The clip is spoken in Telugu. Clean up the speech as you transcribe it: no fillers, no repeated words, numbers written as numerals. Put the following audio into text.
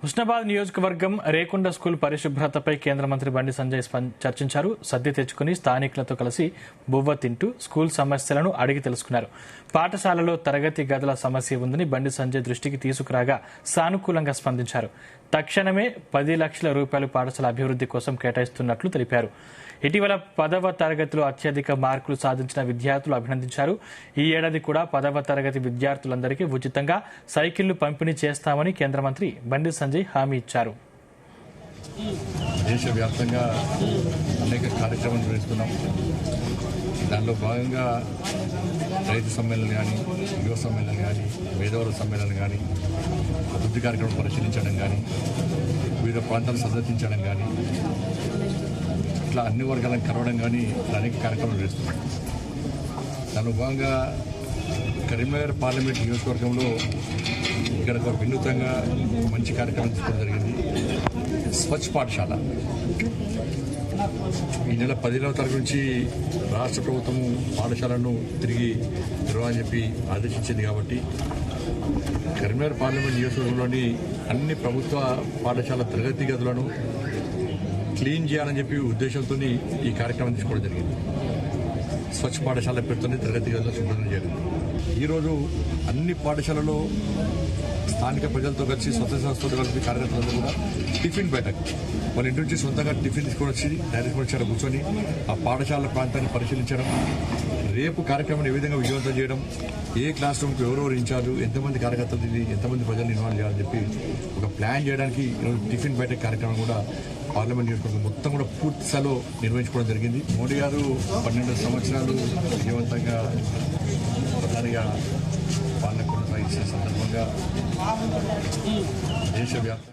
హుస్నాబాద్ నియోజకవర్గం రేకొండ స్కూల్ పరిశుభ్రతపై కేంద్ర మంత్రి బండి సంజయ్ చర్చించారు. సర్ది తెచ్చుకుని స్థానికులతో కలిసి బువ్వ తింటూ స్కూల్ సమస్యలను అడిగి తెలుసుకున్నారు. పాఠశాలలో తరగతి గదుల సమస్య ఉందని బండి సంజయ్ దృష్టికి తీసుకురాగా సానుకూలంగా స్పందించారు. తక్షణమే 10 లక్షల రూపాయలు పాఠశాల అభివృద్ధి కోసం కేటాయిస్తున్నట్లు తెలిపారు. ఇటీవల 10వ తరగతిలో అత్యధిక మార్కులు సాధించిన విద్యార్థులు అభినందించారు. ఈ ఏడాది కూడా 10వ తరగతి విద్యార్థులందరికీ ఉచితంగా సైకిళ్లు పంపిణీ చేస్తామని కేంద్ర మంత్రి బండి సంజయ్ హామీ ఇచ్చారు. దేశవ్యాప్తంగా అనేక కార్యక్రమాలు నిర్వహిస్తున్నాం. దానిలో భాగంగా రైతు సమ్మేళనం కానీ, యువ సమ్మేళనం కానీ, మేధావుల సమ్మేళనం కానీ, అభివృద్ధి కార్యక్రమం పరిశీలించడం కానీ, వివిధ ప్రాంతాలను సందర్శించడం కానీ, ఇట్లా అన్ని వర్గాలను కలవడం కానీ అనేక కార్యక్రమాలు నిర్వహిస్తున్నాం. దానిలో భాగంగా కరీంనగర్ పార్లమెంట్ నియోజకవర్గంలో ఇక్కడ ఒక వినూతంగా మంచి కార్యక్రమం తీసుకోవడం జరిగింది. స్వచ్ఛ పాఠశాల ఈ నెల 10వ తరగతి నుంచి రాష్ట్ర ప్రభుత్వము పాఠశాలను తిరిగి తెరవాలని చెప్పి ఆదేశించింది. కాబట్టి కరీంనగర్ పార్లమెంట్ నియోజకవర్గంలోని అన్ని ప్రభుత్వ పాఠశాల తరగతి గదులను క్లీన్ చేయాలని చెప్పి ఉద్దేశంతో ఈ కార్యక్రమం తీసుకోవడం జరిగింది. స్వచ్ఛ పాఠశాల పేరుతోనే తరగతి గదులు శుభ్రం జరిగింది. ఈరోజు అన్ని పాఠశాలలో స్థానిక ప్రజలతో కలిసి స్వచ్ఛ సంస్థలతో కలిసి కార్యకర్తలందరూ కూడా టిఫిన్ బయటకు వాళ్ళ ఇంటి నుంచి సొంతంగా టిఫిన్ తీసుకొని వచ్చి డైరెక్ట్ కూర్చొని ఆ పాఠశాల ప్రాంతాన్ని పరిశీలించడం, రేపు కార్యక్రమం ఏ విధంగా విజయవంతం చేయడం, ఏ క్లాస్ రూమ్కి ఎవరెవరు ఇన్ఛార్జు, ఎంతమంది కార్యకర్తలు ఇది, ఎంతమంది ప్రజలు ఇన్వాల్వ్ చేయాలని చెప్పి ఒక ప్లాన్ చేయడానికి ఈరోజు టిఫిన్ బయట కార్యక్రమం కూడా పార్లమెంట్ నియోజకవర్గం మొత్తం కూడా పూర్తి స్థాయిలో నిర్వహించుకోవడం జరిగింది. మోడీ గారు 12 సంవత్సరాలు విజయవంతంగా ప్రధానిగా పాలన కొనసాగించే సందర్భంగా దేశవ్యాప్తంగా